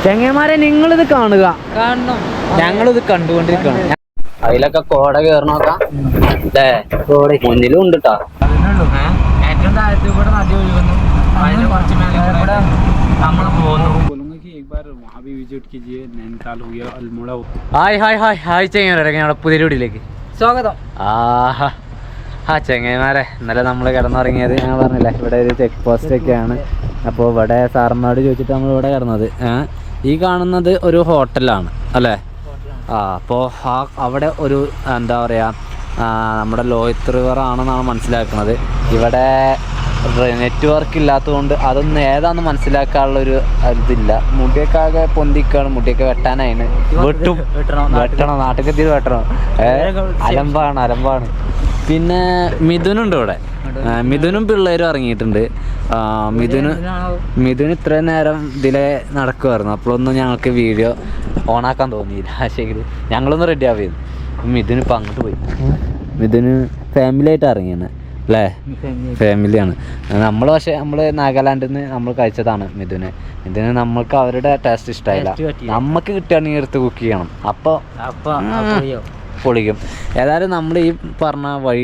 ചെങ്ങന്മാരെ നിങ്ങളിത് കാണുക, കാണണം, ഞങ്ങളിത് കണ്ടുകൊണ്ടിരിക്കണം. അതിലൊക്കെ കോട കയറണോക്കാം, മുന്നിലും ഉണ്ട് കേട്ടോ. ഏറ്റവും താഴത്തിൽ കൂടെ നദി ഒഴുകുന്നു, അതിന് കുറച്ച് മേലെ കൂടെ നമ്മൾ പോകുന്നു. ഹായ് ഹായ് ഹായ് ഹായ് ചെങ്ങന്മാരെ, ഞങ്ങളുടെ പുതിയ വീട്ടിലേക്ക് സ്വാഗതം. ചെങ്ങന്മാരെ, ഇന്നലെ നമ്മൾ കിടന്നുറങ്ങിയത് ഞാൻ പറഞ്ഞില്ലേ, ഇവിടെ ഒരു ചെക്ക് പോസ്റ്റ് ഒക്കെയാണ്. അപ്പോൾ ഇവിടെ സാറന്മാരോട് ചോദിച്ചിട്ട് നമ്മൾ ഇവിടെ കിടന്നത്. ഈ കാണുന്നത് ഒരു ഹോട്ടലാണ് അല്ലേ? അപ്പോൾ അവിടെ ഒരു എന്താ പറയുക, നമ്മുടെ ലോഹിത് റിവർ ആണെന്നാണ് മനസ്സിലാക്കുന്നത്. ഇവിടെ നെറ്റ്വർക്ക് ഇല്ലാത്തതുകൊണ്ട് അതൊന്നും ഏതാന്ന് മനസ്സിലാക്കാനുള്ളൊരു ഇതില്ല. മുടിയൊക്കെ ആകെ പൊന്തിക്കാണ്, മുടിയൊക്കെ വെട്ടാനായിന്. വെട്ടണം, നാട്ടിലെത്തിയത് വെട്ടണം. അലമ്പാണ്. പിന്നെ മിഥുനുണ്ട് ഇവിടെ. മിഥുനും പിള്ളേരും ഇറങ്ങിയിട്ടുണ്ട്. മിഥുൻ ഇത്രയും നേരം ഇതിലെ നടക്കുമായിരുന്നു. അപ്പോഴൊന്നും ഞങ്ങൾക്ക് വീഡിയോ ഓണാക്കാൻ തോന്നിയില്ല. പക്ഷേ ഞങ്ങളൊന്ന് റെഡി ആവുകയായിരുന്നു. മിഥുൻ ഇപ്പം അങ്ങോട്ട് പോയി. മിഥുന് ഫാമിലി ആയിട്ട് ഇറങ്ങിയാണ് അല്ലേ? ഫാമിലിയാണ്. പക്ഷേ നമ്മൾ നാഗാലാൻഡിൽ നിന്ന് നമ്മൾ കഴിച്ചതാണ് മിഥുന്. നമ്മൾക്ക് അവരുടെ ടേസ്റ്റ് ഇഷ്ടമായില്ല. നമുക്ക് കിട്ടുകയാണെങ്കിൽ എടുത്ത് കുക്ക് ചെയ്യണം, അപ്പോൾ പൊളിക്കും. ഏതായാലും നമ്മൾ ഈ പറഞ്ഞ വഴി,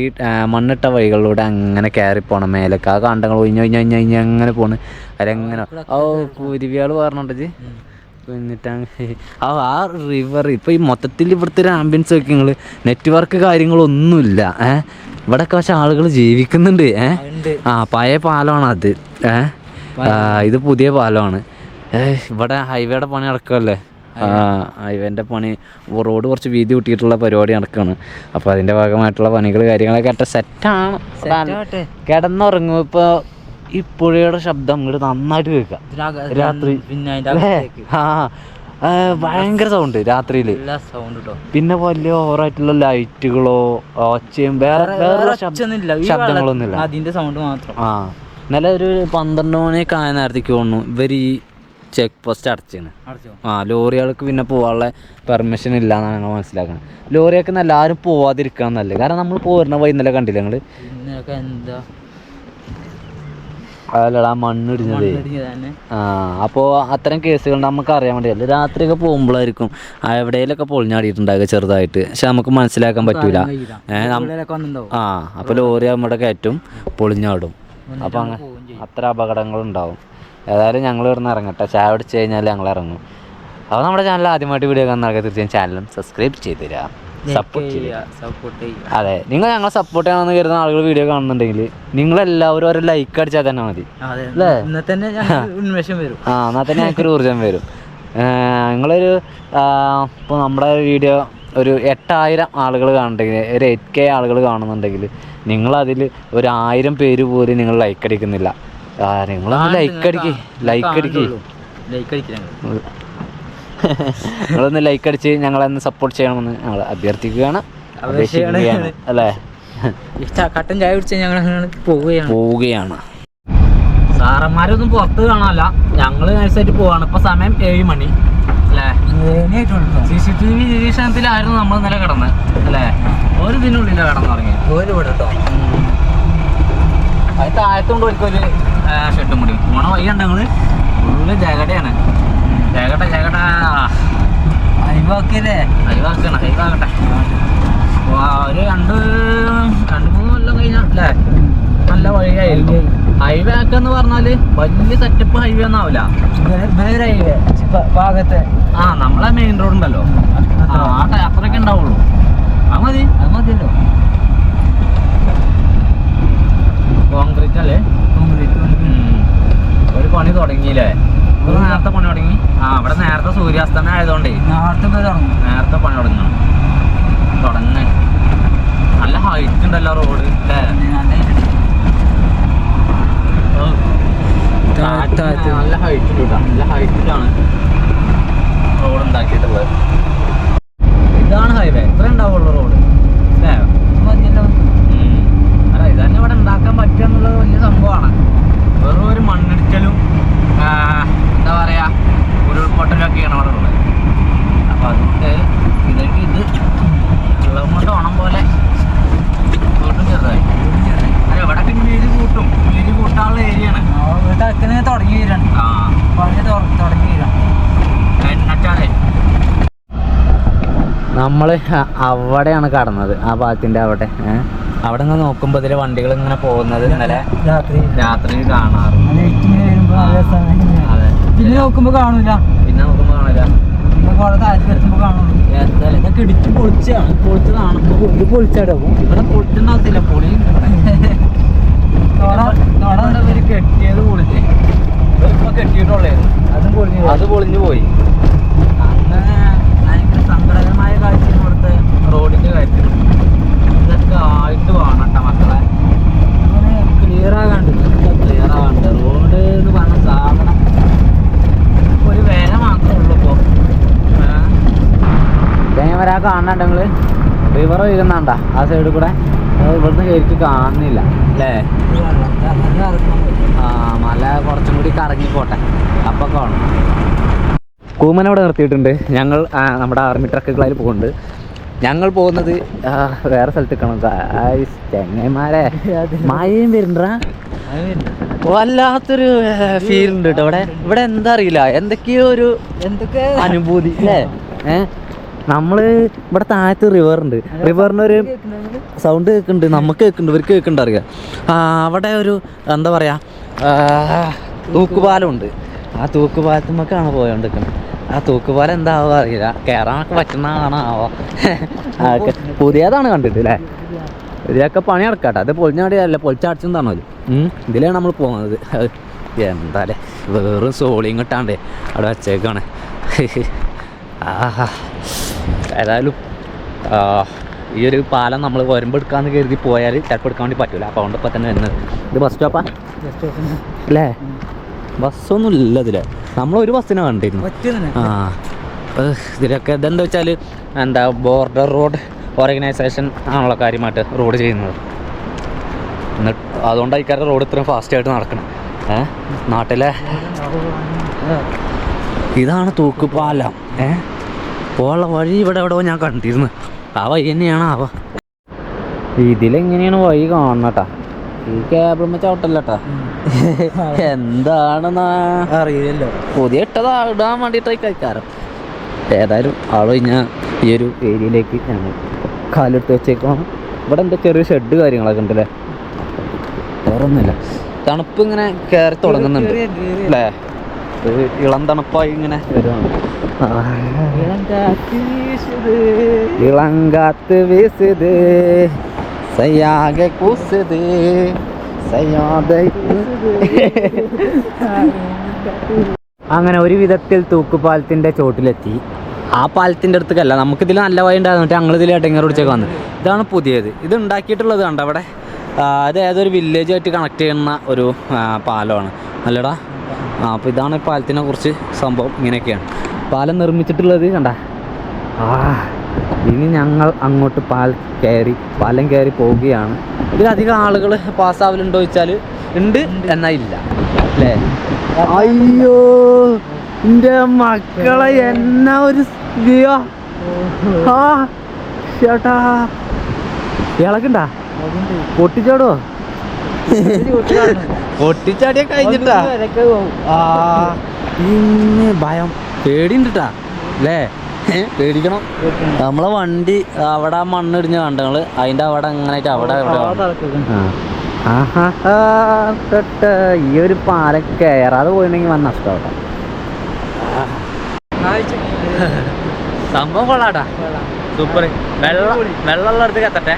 മണ്ണിട്ട വഴികളിലൂടെ അങ്ങനെ കയറി പോകണം. മേലേക്ക് ആ കണ്ടങ്ങൾ ഒഴിഞ്ഞ് അങ്ങനെ പോണ്. അതിലെങ്ങനെ കുരുവികൾ പറഞ്ഞിട്ട് എന്നിട്ട് ആ റിവർ ഇപ്പോൾ ഈ മൊത്തത്തിൽ ഇവിടുത്തെ ഒരു ആംബിയൻസ് ഒക്കെ നിങ്ങൾ, നെറ്റ്വർക്ക് കാര്യങ്ങളൊന്നുമില്ല. ഇവിടെയൊക്കെ പക്ഷെ ആളുകൾ ജീവിക്കുന്നുണ്ട്. പഴയ പാലമാണ് അത്. ഇത് പുതിയ പാലമാണ്. ഇവിടെ ഹൈവേയുടെ പണി നടക്കുമല്ലേ? ഹൈവേൻ്റെ പണി, റോഡ് കുറച്ച് വീതി കൂട്ടിയിട്ടുള്ള പരിപാടി നടക്കുകയാണ്. അപ്പോൾ അതിൻ്റെ ഭാഗമായിട്ടുള്ള പണികൾ കാര്യങ്ങളൊക്കെ സെറ്റാണ്. കിടന്നുറങ്ങും. ഇപ്പോൾ ഈ പുഴയുടെ ശബ്ദം ഇങ്ങോട്ട് നന്നായിട്ട് കേൾക്കാം രാത്രി. ഭയങ്കര സൗണ്ട് രാത്രിയിൽ. പിന്നെ വലിയ ഓവറായിട്ടുള്ള ലൈറ്റുകളോ ഒച്ചയും വേറെ ശബ്ദങ്ങളൊന്നുമില്ല, അതിൻ്റെ സൗണ്ട് മാത്രം. ഇന്നലെ ഒരു 12 മണിയൊക്കെ ആയ നേരത്തേക്ക് തോന്നുന്നു ഇവർ ഈ ചെക്ക് പോസ്റ്റ് അടച്ചാണ്. ലോറികൾക്ക് പിന്നെ പോകാനുള്ള പെർമിഷൻ ഇല്ല എന്നാണ് ഞങ്ങൾ മനസ്സിലാക്കുന്നത്. ലോറിയൊക്കെ എല്ലാവരും പോവാതിരിക്കണം എന്നല്ലേ, കാരണം നമ്മൾ പോരുന്ന വഴി ഇന്നലെ കണ്ടില്ല ഞങ്ങൾ. എന്താ അതല്ലടാ മണ്ണിടിഞ്ഞത്. അപ്പോൾ അത്തരം കേസുകൾ നമുക്ക് അറിയാൻ വേണ്ടിയല്ല. രാത്രിയൊക്കെ പോകുമ്പോഴായിരിക്കും എവിടെയെങ്കിലൊക്കെ പൊളിഞ്ഞാടിയിട്ടുണ്ടാകുക ചെറുതായിട്ട്. പക്ഷെ നമുക്ക് മനസ്സിലാക്കാൻ പറ്റൂല. അപ്പോൾ ലോറി നമ്മുടെ കയറ്റും, പൊളിഞ്ഞാടും. അപ്പം അങ്ങനെ അത്ര അപകടങ്ങളുണ്ടാവും. ഏതായാലും ഞങ്ങൾ ഇവിടുന്ന് ഇറങ്ങട്ടെ. ചായ കുടിച്ച് കഴിഞ്ഞാൽ ഞങ്ങൾ ഇറങ്ങും. അപ്പോൾ നമ്മുടെ ചാനൽ ആദ്യമായിട്ട് വീഡിയോ കാണുന്നവർക്ക് തീർച്ചയായും ചാനലും സബ്സ്ക്രൈബ് ചെയ്ത് തരിക, സപ്പോർട്ട് ചെയ്യുക. അതെ, നിങ്ങൾ ഞങ്ങളെ സപ്പോർട്ട് ചെയ്യണമെന്ന് കരുതുന്ന ആളുകൾ വീഡിയോ കാണുന്നുണ്ടെങ്കിൽ നിങ്ങളെല്ലാവരും ഒരു ലൈക്ക് അടിച്ചാൽ തന്നെ മതി അല്ലേ? എന്നാൽ തന്നെ ഞങ്ങൾക്കൊരു ഊർജ്ജം വരും. നിങ്ങളൊരു ഇപ്പോൾ നമ്മുടെ വീഡിയോ ഒരു 8000 ആളുകൾ കാണുന്നുണ്ടെങ്കിൽ, ഒരു 8K ആളുകൾ കാണുന്നുണ്ടെങ്കിൽ, നിങ്ങളതിൽ ഒരു 1000 പേര് പോലും നിങ്ങൾ ലൈക്ക് അടിക്കുന്നില്ല. നിങ്ങളൊന്ന് നിങ്ങളൊന്ന് ലൈക്ക് അടിച്ച് ഞങ്ങളൊന്ന് സപ്പോർട്ട് ചെയ്യണമെന്ന് ഞങ്ങൾ അഭ്യർത്ഥിക്കുകയാണ് അല്ലേ? കട്ടൻ ചായ കുടിച്ച് ഞങ്ങൾ പോവുകയാണ്. സാറന്മാരൊന്നും പുറത്ത് കാണാനല്ല, ഞങ്ങൾ നൈസായിട്ട് പോവാണ്. ഇപ്പൊ സമയം 7 മണി അല്ലേ? CCTV നിരീക്ഷണത്തിലായിരുന്നു നമ്മൾ ഇന്നലെ കിടന്നത് അല്ലേ? ഒരു ദിനുള്ളിലാണ് കിടന്നുറങ്ങി. കേട്ടോ, അത് താഴത്തുകൊണ്ട് ഒരിക്കൽ ഷെട്ടും മുടി പോണ വഴി ഉണ്ട്. ഞങ്ങള് ഫുള്ള് ജാക്കട്ടയാണ്. ജാക്കട്ടെ ഹൈവാക്കല്ലേ? ഹൈവാകട്ടെ. ഒരു 2-3 കൊല്ലം കഴിഞ്ഞാൽ അല്ലേ നല്ല വഴിയായിരിക്കും. ഹൈവേ ആക്കെന്ന് പറഞ്ഞാല് വലിയ സെറ്റപ്പ് ഹൈവേ ഒന്നും ആവില്ല. ഹൈവേ ഭാഗത്ത് നമ്മളെ മെയിൻ റോഡ് ഉണ്ടല്ലോ, അത്രയൊക്കെ ഉണ്ടാവുള്ളൂ. അത് മതിയല്ലോ. കോൺക്രീറ്റ് അല്ലേ? ഒരു പണി തുടങ്ങിയില്ലേ? നേരത്തെ പണി തുടങ്ങി. ഇവിടെ നേരത്തെ സൂര്യാസ്തമയം ആയതുകൊണ്ടേ നേരത്തെ പണി തുടങ്ങണം. നല്ല ഹൈറ്റ് ഉണ്ടല്ലോ റോഡ് അല്ലേ? നല്ല ഹൈറ്റ് ഉണ്ട്, നല്ല ഹൈറ്റിലാണ് റോഡ് ഉണ്ടാക്കിയിട്ടുള്ളത്. ഇതാണ് ഹൈവേ, ഇത്ര ഉണ്ടാവുള്ളൂ റോഡ് അല്ലേ? മതിയല്ലോ. അല്ല, ഇതന്നെ ഇവിടെ ഉണ്ടാക്കാൻ പറ്റുക എന്നുള്ളത് വലിയ സംഭവമാണ്. വെറും ഒരു മണ്ണിടിക്കലും എന്താ പറയുക ഉരുൾപൊട്ടലൊക്കെയാണ് അവിടെ ഉള്ളത്. അപ്പോൾ അതുകൊണ്ട് ഇത് വെള്ളം കൊണ്ട് ഓണം പോലെ വീട്ടും ചെറുതായി. അല്ല, ഇവിടെ പിന്നെ വീതി കൂട്ടാനുള്ള ഏരിയയാണ്. തുടങ്ങി വരാണ്. തുടങ്ങി വരാം. നമ്മള് അവിടെയാണ് കടന്നത്, ആ പാലത്തിന്റെ അവിടെ. അവിടെ നിന്ന് നോക്കുമ്പോ ഇതിലെ വണ്ടികൾ ഇങ്ങനെ പോകുന്നത് ഇന്നലെ രാത്രി കാണാറ്. പിന്നെ നോക്കുമ്പോ കാണൂല, ഇടിച്ച് പൊളിച്ചതാണ്. പൊളിച്ചാടോ ഇവിടെ പൊളിച്ചിട്ടുണ്ടാകത്തില്ല, പൊളി കെട്ടിയത് പൊളിച്ച് ഇപ്പൊ കെട്ടിയിട്ടുള്ളേ അത് പൊളിഞ്ഞു പോയി. അങ്ങനെ ഭയങ്കര സങ്കടകരമായ കാഴ്ച ഇവിടുത്തെ റോഡിന്റെ കാര്യത്തിൽ. ഇതൊക്കെ ആയിട്ട് വേണം കേട്ടോ മക്കളെ, ക്ലിയർ ആകാണ്ട് റോഡ് എന്ന് പറഞ്ഞ സാധനം ഒരു വില മാത്രമേ ഉള്ളൂ. ഇപ്പൊ വരാ കാണുന്നുണ്ടെങ്കിൽ റിവർ ഒഴുകുന്നുണ്ട ആ സൈഡിൽ കൂടെ, ഇവിടുന്ന് ശരിക്കും കാണുന്നില്ല അല്ലേ? ആ മല കുറച്ചും കൂടി കറങ്ങിപ്പോട്ടെ, അപ്പൊ കാണും. കൂമൻ അവിടെ നിർത്തിയിട്ടുണ്ട്. ഞങ്ങൾ നമ്മുടെ ആർമി ട്രക്കുകളിൽ പോകുന്നുണ്ട്. ഞങ്ങൾ പോകുന്നത് വേറെ സ്ഥലത്തേക്കാണ്. ചെങ്ങന്മാരെ മഴയും വരുന്നുണ്ടാ, വല്ലാത്തൊരു ഫീൽ ഉണ്ട് കേട്ടോ ഇവിടെ. ഇവിടെ എന്താ അറിയില്ല, എന്തൊക്കെയോ ഒരു അനുഭൂതി അല്ലേ? നമ്മള് ഇവിടെ താഴത്ത് റിവറുണ്ട്, റിവറിനൊരു സൗണ്ട് കേൾക്കുന്നുണ്ട്, നമുക്ക് കേൾക്കുന്നുണ്ട്, ഇവർക്ക് കേൾക്കുന്നുണ്ട് അറിയാം. അവിടെ ഒരു എന്താ പറയാ തൂക്കുപാലമുണ്ട്. ആ തൂക്കുപാലത്തുമ്മക്കാണ് പോയോണ്ടിരിക്കുന്നത്. ആ തൂക്കുപാലം എന്താവോ അറിയില്ല, കയറാനൊക്കെ പറ്റുന്നതാണാവോ. പുതിയതാണ് കണ്ടിട്ട് അല്ലേ? ഇതിലൊക്കെ പണി നടക്കാട്ടെ, അത് പൊളിഞ്ഞാടിയല്ല, പൊളിച്ചടിച്ചെന്താണോ ഇതിലാണ് നമ്മൾ പോകുന്നത്. എന്താല്ലേ വേറും സോളിയും കിട്ടാണ്ടേ അവിടെ വെച്ചേക്കാണ്. ഏതായാലും ഈ ഒരു പാലം നമ്മൾ വരുമ്പോൾ എടുക്കാമെന്ന് കരുതി പോയാൽ ചിലപ്പോൾ എടുക്കാൻ വേണ്ടി പറ്റില്ല. അപ്പോൾ അതുകൊണ്ട് ഇപ്പം തന്നെ വരുന്നത്. ഇത് ബസ് സ്റ്റോപ്പാ അല്ലേ? ബസ്സൊന്നും ഇല്ല ഇതില്, നമ്മളൊരു ബസ്സിനെ കണ്ടിരുന്നു. ഇതിലൊക്കെ ഇതെന്താ വെച്ചാൽ എന്താ ബോർഡർ റോഡ് ഓർഗനൈസേഷൻ ആണല്ലോ കാര്യമായിട്ട് റോഡ് ചെയ്യുന്നത്. എന്നിട്ട് അതുകൊണ്ട് ആയിക്കാരുടെ റോഡ് ഇത്രയും ഫാസ്റ്റായിട്ട് നടക്കണം. നാട്ടിലെ ഇതാണ് തൂക്കുപാലം. പോകാനുള്ള വഴി ഇവിടെ എവിടെയോ ഞാൻ കണ്ടിരുന്നു. ആ വഴി തന്നെയാണ് ആവ. ഇതിലെങ്ങനെയാണ് വഴി കാണണട്ടാ, ഈ ക്യാബിളുമ്മ ചവിട്ടല്ലട്ടാ. എന്താണെന്നാ അറിയില്ലല്ലോ, പുതിയ ഇട്ടതാ ഇടാൻ വേണ്ടിയിട്ടായി കഴിക്കാരം. ഏതായാലും ആള് കഴിഞ്ഞാൽ ഈ ഒരു ഏരിയയിലേക്ക് ഞങ്ങൾ കാലെടുത്ത് വെച്ചേക്കാണ്. ഇവിടെ എന്താ ചെറിയ ഷെഡ് കാര്യങ്ങളൊക്കെ ഉണ്ടല്ലേ, വേറെ ഒന്നുമില്ല. തണുപ്പ് ഇങ്ങനെ കയറി തുടങ്ങുന്നുണ്ട് അല്ലേ? ഇളം തണുപ്പായി ഇങ്ങനെ വരുവാണ്. ഇളങ്കാത്ത് വീസുത് സയ്യാകെ കൂസുത് സയ്യാദെ. അങ്ങനെ ഒരു വിധത്തിൽ തൂക്കുപാലത്തിൻ്റെ ചോട്ടിലെത്തി. ആ പാലത്തിൻ്റെ അടുത്തേക്കല്ല, നമുക്കിതിൽ നല്ല വഴി ഉണ്ടായിരുന്നിട്ട് ഞങ്ങളിതിൽ എടങ്ങേറ് പിടിച്ചൊക്കെ വന്നു. ഇതാണ് പുതിയത്. ഇത് ഉണ്ടാക്കിയിട്ടുള്ളത് കണ്ടോ അവിടെ, അത് ഏതൊരു വില്ലേജായിട്ട് കണക്ട് ചെയ്യുന്ന ഒരു പാലമാണ് നല്ലടാ. അപ്പോൾ ഇതാണ് പാലത്തിനെ കുറിച്ച് സംഭവം. ഇങ്ങനെയൊക്കെയാണ് പാലം നിർമ്മിച്ചിട്ടുള്ളത് കണ്ട. ഇനി ഞങ്ങൾ അങ്ങോട്ട് പാലം കയറി പോവുകയാണ്. ഇതിലധികം ആളുകൾ പാസ്സാവലുണ്ടോ ചോദിച്ചാൽ ഉണ്ട്, എന്നാൽ ഇല്ല അല്ലേ? അയ്യോ എൻ്റെ മക്കളെ എന്നാ ഒരു ചേട്ടാ, ഇളക്കുണ്ടാ പൊട്ടിച്ചാടോ? പൊട്ടിച്ചാടിയ കഴിഞ്ഞിട്ടാ പിന്നെ ഭയം പേടിണ്ടിട്ടാ അല്ലേ? പേടിക്കണം. നമ്മളെ വണ്ടി അവിടെ മണ്ണിടിഞ്ഞ് കണ്ടങ്ങള്, അതിൻ്റെ അവിടെ അങ്ങനായിട്ട് അവിടെ ഈ ഒരു പാലം കയറാതെ പോയിട്ടുണ്ടെങ്കിൽ വന്ന നഷ്ടമാട്ടാ. സംഭവം കൊള്ളാട്ടാ, സൂപ്പർ. വെള്ളമുള്ള അടുത്ത് എത്തട്ടെ,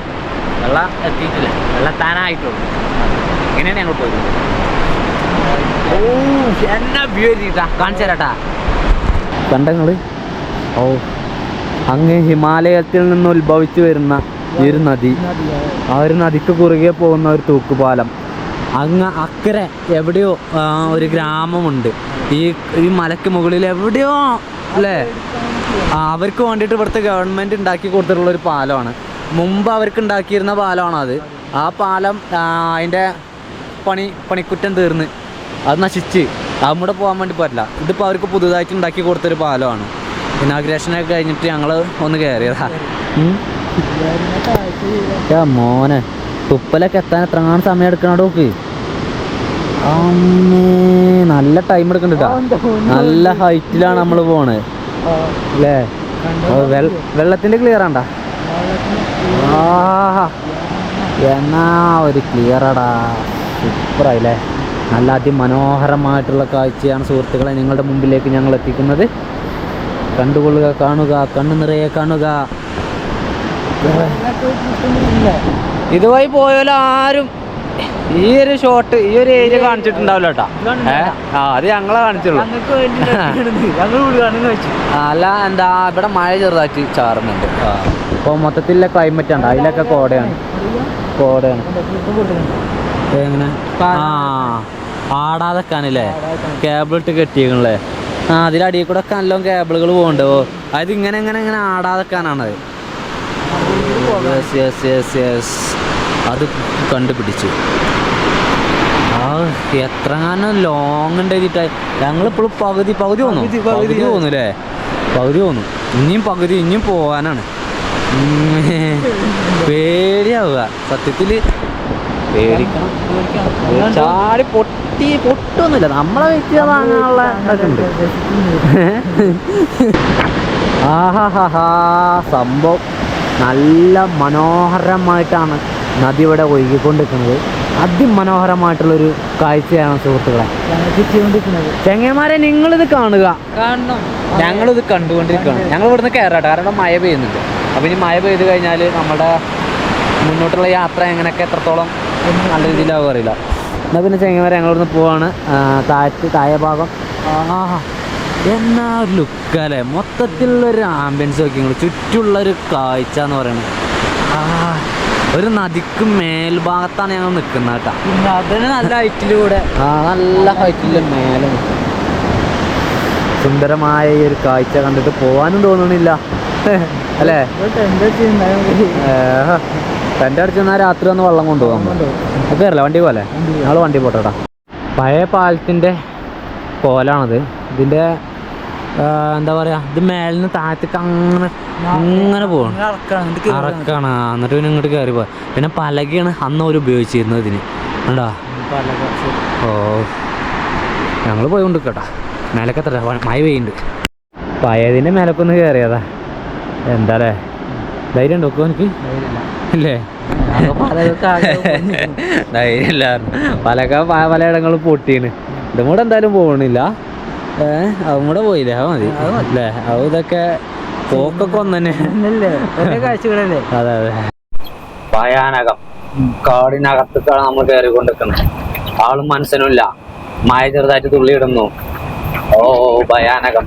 വെള്ളം എത്തിയിട്ടില്ല, വെള്ളം താനായിട്ടുള്ളൂ. ഇങ്ങനെയാണ് ഞങ്ങൾ പോയത്. ഓ എന്നാ വ്യൂ എത്തിട്ടാ, കാണിച്ചു തരാട്ടാ കണ്ടങ്ങള്. ഓ അങ്ങ് ഹിമാലയത്തിൽ നിന്ന് ഉത്ഭവിച്ചു വരുന്ന ഈ ഒരു നദി, ആ ഒരു നദിക്ക് കുറുകെ പോകുന്ന ഒരു തൂക്കുപാലം. അങ്ങ് അക്കരെ എവിടെയോ ഒരു ഗ്രാമമുണ്ട്, ഈ മലയ്ക്ക് മുകളിൽ എവിടെയോ അല്ലേ? അവർക്ക് വേണ്ടിയിട്ട് ഇവിടുത്തെ ഗവൺമെൻറ് ഉണ്ടാക്കി കൊടുത്തിട്ടുള്ളൊരു പാലമാണ്. മുമ്പ് അവർക്ക് ഉണ്ടാക്കിയിരുന്ന പാലമാണ് അത്. ആ പാലം അതിൻ്റെ പണിക്കുറ്റം തീർന്ന് അത് നശിച്ച് അവിടെ പോകാൻ വേണ്ടി പറ്റില്ല. ഇതിപ്പോൾ അവർക്ക് പുതുതായിട്ട് ഉണ്ടാക്കി കൊടുത്തൊരു പാലമാണ്. ഇനാഗ്രേഷനൊക്കെ കഴിഞ്ഞിട്ട് ഞങ്ങൾ ഒന്ന് കയറിയതാ. മോനെ തുപ്പലൊക്കെ എത്താൻ എത്രങ്ങാണ് സമയം എടുക്കണോക്ക്? നല്ല ടൈം എടുക്കണ്ട, നല്ല ഹൈറ്റിലാണ് നമ്മൾ പോണത് അല്ലേ? വെള്ളത്തിന്റെ ക്ലിയർ ആണ്ടാ എന്നാ ഒരു ക്ലിയറാടാ, സൂപ്പറായില്ലേ. നല്ല അതിമനോഹരമായിട്ടുള്ള കാഴ്ചയാണ് സുഹൃത്തുക്കളെ നിങ്ങളുടെ മുമ്പിലേക്ക് ഞങ്ങൾ എത്തിക്കുന്നത്. കണ്ടുകൊള്ളുക, കാണുക, കണ്ണു നിറയെ കാണുക. ഇതുവഴി പോയാലും ആരും ഈ ഒരു ഷോട്ട് ഈ ഒരു ഏരിയ കാണിച്ചിട്ടുണ്ടാവില്ല കേട്ടാ. അത് ഞങ്ങളെ കാണിച്ചുള്ളൂ. അല്ല എന്താ ഇവിടെ മഴ ചെറുതായിട്ട് ചാറുന്നുണ്ട്. അപ്പോൾ മൊത്തത്തിലുള്ള ക്ലൈമറ്റ് ഉണ്ട്, അതിലൊക്കെ കോടയാണ്. എങ്ങനെ ആടാതെക്കാനല്ലേ കേബിൾ ഇട്ട് കെട്ടിയേക്കണല്ലേ. അതിലടിയിൽ കൂടെ ഒക്കെ നല്ലോണം കേബിളുകൾ പോകണ്ടോ. അത് ഇങ്ങനെ ഇങ്ങനെ ഇങ്ങനെ ആടാതെക്കാനാണത്. അത് കണ്ടുപിടിച്ചു. എത്രങ്ങാനും ലോങ് ഉണ്ട് എഴുതിട്ടായി. ഞങ്ങളിപ്പോഴും പകുതി തോന്നൂല്ലേ, പകുതി തോന്നും. ഇനിയും പോവാനാണ്. പേടിയാവുക സത്യത്തില്. പേടിക്കണം. ചാടി പൊട്ടൊന്നുമില്ല. നമ്മളെ വെച്ച് വാങ്ങാനുള്ള ഇതൊക്കെ ഉണ്ട്. ആഹാ സംഭവം നല്ല മനോഹരമായിട്ടാണ് നദി ഇവിടെ ഒഴുകിക്കൊണ്ടിരിക്കുന്നത്. അതിമനോഹരമായിട്ടുള്ളൊരു കാഴ്ചയാണ് സുഹൃത്തുക്കളെ. ചെങ്ങന്മാരെ നിങ്ങളിത് കാണുക. ഞങ്ങളിത് കണ്ടുകൊണ്ടിരിക്കുകയാണ്. ഞങ്ങൾ ഇവിടുന്ന് കയറാട്ടെ, കാരണം മഴ പെയ്യുന്നുണ്ട്. അപ്പം ഇനി മഴ പെയ്ത് കഴിഞ്ഞാൽ നമ്മുടെ മുന്നോട്ടുള്ള യാത്ര എങ്ങനെയൊക്കെ എത്രത്തോളം നല്ല രീതിയിലാവും അറിയില്ല. എന്നാൽ പിന്നെ ചെങ്ങന്മാരെ ഞങ്ങളിവിടുന്ന് പോവാണ്. താഴെ ഭാഗം എന്നാ ഒരു ലുക്കല്ലേ, മൊത്തത്തിലുള്ളൊരു ആംബിയൻസ് നോക്കി നിങ്ങൾ. ചുറ്റുള്ളൊരു കാഴ്ച എന്ന് പറയുന്നത് ഒരു നദിക്ക് മേൽഭാഗത്താണ് ഞങ്ങൾ നിൽക്കുന്നത് കേട്ടോ. അതിന് നല്ല ഹൈറ്റിലൂടെ നല്ല ഹൈറ്റിൽ മേലെ സുന്ദരമായ ഈ ഒരു കാഴ്ച കണ്ടിട്ട് പോവാനും തോന്നണില്ല അല്ലേ. ടെൻ്റ് അടിച്ചെന്നാൽ രാത്രി ഒന്ന് വെള്ളം കൊണ്ടുപോകാൻ കയറില്ല, വണ്ടി പോലെ. ഞങ്ങൾ വണ്ടി പോട്ടോട്ടാ. പഴയ പാലത്തിൻ്റെ കോലാണത്. ഇതിൻ്റെ എന്താ പറയുക, ഇത് മേലിൽ നിന്ന് താഴത്തേക്ക് അങ്ങനെ പോകണം, അറക്കാണ്. എന്നിട്ട് പിന്നെ ഇങ്ങോട്ട് കയറി പോകാം. പിന്നെ പലകയാണ് അന്ന് അവർ ഉപയോഗിച്ചിരുന്നത് ഇതിന്. കണ്ടാ ഞങ്ങൾ പോയി കൊണ്ട് കേട്ടാ. മേലൊക്കെ എത്ര മഴ പെയ്യുന്നുണ്ട്. പഴയതിൻ്റെ മേലൊക്കെ ഒന്ന് കയറിയതാ. എന്താ അല്ലേ, ധൈര്യം ഉണ്ടോ എനിക്ക്? ഇല്ലേ, ധൈര്യമില്ലായിരുന്നു. പലയിടങ്ങളും പൊട്ടീണ്. ഇതും കൂടെ എന്തായാലും പോകണില്ല. അതും കൂടെ പോയില്ലേ, അത് മതി അല്ലേ. അത് ഇതൊക്കെ പോക്കൊക്കെ ഒന്ന് തന്നെ. അതെ അതെ, ഭയാനകം. കാടിനകത്തേക്കാണ് നമ്മൾ കയറിക്കൊണ്ടിരിക്കുന്നത്. ആളും മനസ്സിനുമില്ല. മഴ ചെറുതായിട്ട് തുള്ളിയിടുന്നു. ഓ ഭയാനകം.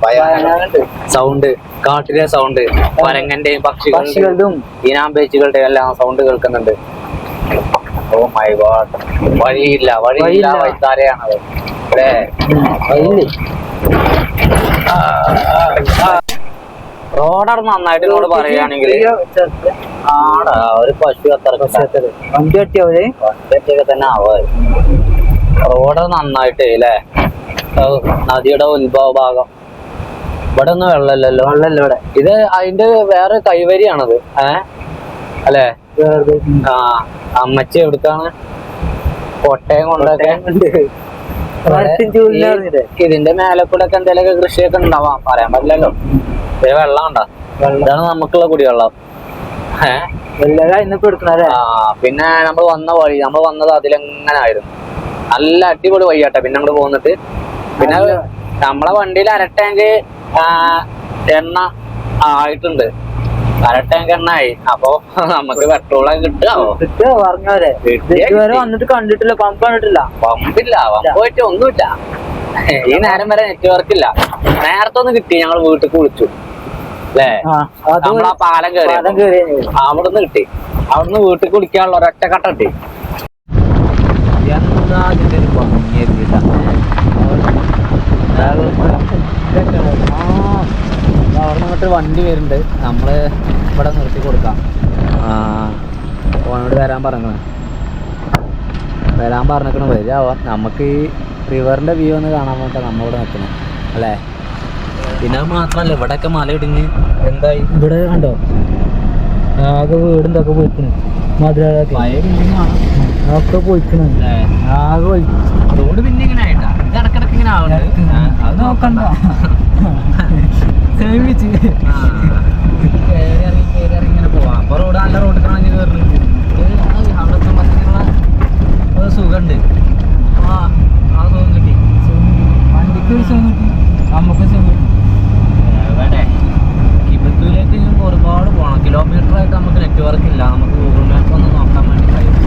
സൗണ്ട്, കാട്ടിലെ സൗണ്ട്, പരങ്ങന്റെയും പക്ഷികളുടെയും ഈനാമ്പേച്ചികളുടെയും എല്ലാം സൗണ്ട് കേൾക്കുന്നുണ്ട്. Oh my God. വഴിയില്ല വഴിത്താരയാണത് അല്ലേ. റോഡാണ് നന്നായിട്ട് ഇങ്ങോട്ട് പറയുകയാണെങ്കിൽ ആടാ ഒരു പശു വണ്ടി കെട്ടിയൊക്കെ തന്നെ ആവുക. റോഡ് നന്നായിട്ട് അല്ലേ. നദിയുടെ ഉത്ഭവ ഭാഗം ഇവിടെ ഒന്നും വെള്ളമില്ലല്ലോ. ഇവിടെ ഇത് അതിന്റെ വേറെ കൈവരിയാണത്. അല്ലേ. അമ്മച്ചി എവിടുക്കാണ് കോട്ടയം കൊണ്ടൊക്കെ ഇതിന്റെ മേലെ കൂടെ ഒക്കെ എന്തെങ്കിലുമൊക്കെ കൃഷിയൊക്കെ ഉണ്ടാവാം, പറയാൻ പറ്റില്ലല്ലോ. വെള്ളം ഉണ്ടോ? ഇതാണ് നമുക്കുള്ള കുടിവെള്ളം. പിന്നെ നമ്മൾ വന്നത് അതിലെങ്ങനെ ആയിരുന്നു. നല്ല അടിപൊളി വയ്യാട്ടെ. പിന്നെ അങ്ങോട്ട് പോന്നിട്ട് പിന്നെ നമ്മളെ വണ്ടിയിൽ അരട്ടാങ്ക് എണ്ണ ആയിട്ടുണ്ട്. അരട്ടാങ്ക് എണ്ണ ആയി. അപ്പൊ നമുക്ക് പെട്രോളൊക്കെ കിട്ടുമോ? വന്നിട്ട് കണ്ടിട്ടില്ല, പമ്പില്ല. പമ്പ് പോയിട്ട് ഒന്നുമില്ല. ഈ നേരം വരെ നെറ്റ്വർക്ക് ഇല്ല. നേരത്തെ ഒന്ന് കിട്ടി, ഞങ്ങൾ വീട്ടിൽ കുളിച്ചു അല്ലേ. നമ്മളാ പാലം കയറി അവിടുന്ന് കിട്ടി. അവിടുന്ന് വീട്ടിൽ കുളിക്കാനുള്ള ഒരൊറ്റ കട്ട കിട്ടി. എന്താ അതിന്റെ ഒരു ഭംഗി. അവിടെ നിന്നിട്ട് വണ്ടി വരുന്നുണ്ട്. നമ്മള് ഇവിടെ നിർത്തി കൊടുക്കാം. ഓനോട് വരാൻ പറഞ്ഞിരിക്കണ വരാവാം. നമുക്ക് ഈ റിവറിന്റെ വ്യൂ ഒന്ന് കാണാൻ വേണ്ടിട്ട് നമ്മളിവിടെ നിൽക്കണം അല്ലേ. പിന്നെ അത് മാത്രമല്ല, ഇവിടെയൊക്കെ മല ഇടിഞ്ഞ് എന്തായി. ഇവിടെ കണ്ടോ ആകെ വീടിന്തൊക്കെ പോയിക്കണ്. മധുരൊക്കെ പോയിക്കണ ആകെ റോഡ് പിന്നെ ഇങ്ങനെ ആയിട്ടാ. ഇത് ഇടക്കിടക്ക് ഇങ്ങനെ ആവണ്ട. അത് നോക്കണ്ട. എവിടെ കിബത്തൂരിലേക്ക് ഒരുപാട് പോകണം. കിലോമീറ്റർ ആയിട്ട് നമുക്ക് നെറ്റ്വർക്ക് ഇല്ല. നമുക്ക് ഗൂഗിൾ മാപ്പ് ഒന്ന് നോക്കാൻ വേണ്ടി കഴിയില്ല.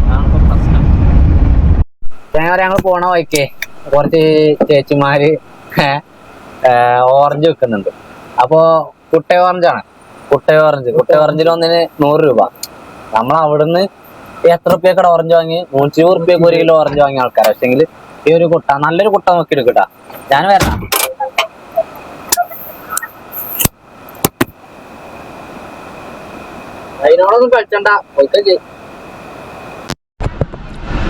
അതാണ് ഇപ്പോൾ പ്രശ്നം. ഞങ്ങൾ പോണ വഴിക്കേ കുറച്ച് ചേച്ചിമാര് ഓറഞ്ച് വെക്കുന്നുണ്ട്. അപ്പോ കുട്ടയ ഓറഞ്ചാണ്. കുട്ടയ ഓറഞ്ചിൽ ഒന്നിന് 100 രൂപ. നമ്മൾ അവിടുന്ന് എത്ര റുപ്യക്കട ഓറഞ്ച് വാങ്ങി? 120 റുപ്യക്ക് 1 കിലോ ഓറഞ്ച് വാങ്ങിയ ആൾക്കാർ. പക്ഷെങ്കിൽ ഈ ഒരു കുട്ട നല്ലൊരു കുട്ട നോക്കി എടുക്കട്ടാ. ഞാൻ വരണം. അതിനോടൊന്നും കളിച്ചണ്ട.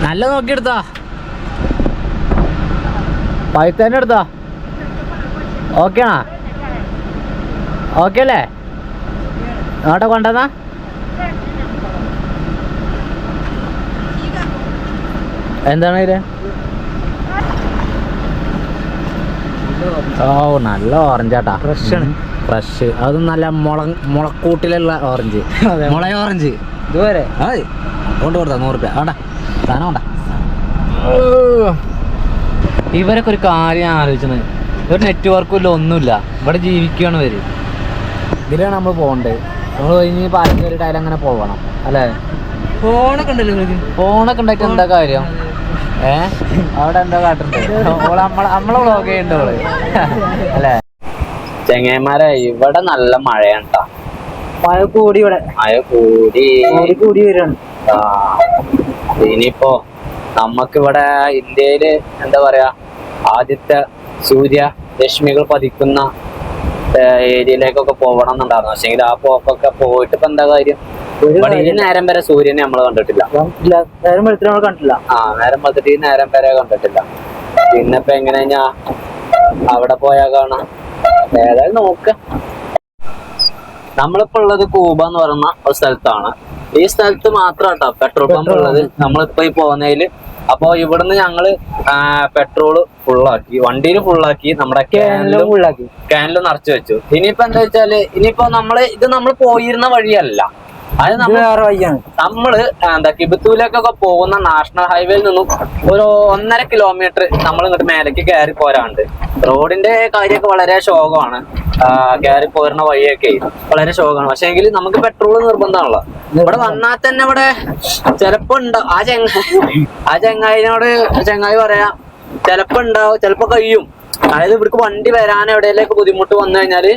നല്ല നോക്കിയെടുത്താ. പഴുത്തന്നെ എടുത്താ. ഓക്കേണാ? ഓക്കെ അല്ലേ? അങ്ങോട്ട് കൊണ്ടുവന്നാ എന്താണ് ഇത്? ഓ നല്ല ഓറഞ്ചാട്ടാ. ഫ്രഷ്. അതും നല്ല മുളക്കൂട്ടിലുള്ള ഓറഞ്ച്. മുള ഓറഞ്ച് ഇതുവരെ കൊണ്ട് കൊടുത്താ 100 രൂപ. വേണ്ട സാധനം വേണ്ട. ഇവരൊക്കെ ഒരു കാര്യം ആലോചിച്ചത്, ഒരു നെറ്റ്വർക്കും ഇല്ല, ഒന്നുമില്ല. ഇവിടെ ജീവിക്കുകയാണ് ഇവര്. ഇതിലാണ് നമ്മൾ പോകേണ്ടത്. നമ്മൾ കഴിഞ്ഞ് പാലം കയറിയിട്ട് അതിലങ്ങനെ പോകണം അല്ലേ? ഫോണൊക്കെ ഉണ്ടല്ലോ. ഫോണൊക്കെ ഉണ്ടായിട്ട് എന്താ കാര്യം? അവിടെ എന്താ കാട്ടുന്നത്? നമ്മളെ വ്ളോഗ് ചെയ്യണ്ട ഓള് അല്ലേ? ചെങ്ങന്മാരെ ഇവിടെ നല്ല മഴയാണ് ട്ടാ. മഴ കൂടി വരാണ്. ഇനിയിപ്പോ നമുക്കിവിടെ ഇന്ത്യയില് എന്താ പറയാ, ആദ്യത്തെ സൂര്യ രശ്മികൾ പതിക്കുന്ന ഏരിയയിലേക്കൊക്കെ പോകണം എന്നുണ്ടായിരുന്നു. പക്ഷെങ്കിൽ ആ പോക്കൊക്കെ പോയിട്ട് ഇപ്പൊ എന്താ കാര്യം? ഈ നേരം വരെ സൂര്യനെ നമ്മൾ കണ്ടിട്ടില്ല. നേരം വെളുത്തിട്ട് ഈ നേരം വരെ കണ്ടിട്ടില്ല. പിന്നെ ഇപ്പൊ എങ്ങനെയാ അവിടെ പോയാ കാണാം. ഏതായാലും നോക്ക. നമ്മളിപ്പോ ഉള്ളത് കൂബ എന്ന് പറയുന്ന ഒരു സ്ഥലത്താണ്. ഈ സ്ഥലത്ത് മാത്രാട്ടോ പെട്രോൾ പമ്പ് ഉള്ളത്. നമ്മളിപ്പോ ഈ പോകുന്നതില്. അപ്പൊ ഇവിടുന്ന് ഞങ്ങള് പെട്രോള് ഫുള്ളാക്കി, വണ്ടിയിൽ ഫുള്ളാക്കി, നമ്മുടെ ക്യാനിലും നിറച്ചു വെച്ചു. ഇനിയിപ്പോ എന്താ വെച്ചാല്, ഇനിയിപ്പോ നമ്മൾ പോയിരുന്ന വഴിയല്ല, അത് നമ്മള് എന്താ കിബത്തൂലേക്കൊക്കെ പോകുന്ന നാഷണൽ ഹൈവേയിൽ നിന്നും ഒരു 1.5 കിലോമീറ്റർ നമ്മൾ ഇങ്ങോട്ട് മേലേക്ക് കയറി പോരാണ്ട്. റോഡിന്റെ കാര്യമൊക്കെ വളരെ ശോകമാണ്. കയറി പോരുന്ന വഴിയൊക്കെ വളരെ ശോകമാണ്. പക്ഷെ എങ്കിൽ നമുക്ക് പെട്രോൾ നിർബന്ധമാണല്ലോ. ഇവിടെ വന്നാൽ തന്നെ ഇവിടെ ചിലപ്പോ ഉണ്ടാവും. ആ ചങ്ങായി പറയാ ചിലപ്പോ ഉണ്ടാവും, ചിലപ്പോ കഴിയും. അതായത് ഇവിടേക്ക് വണ്ടി വരാൻ എവിടെയൊക്കെ ബുദ്ധിമുട്ട് വന്നു കഴിഞ്ഞാല്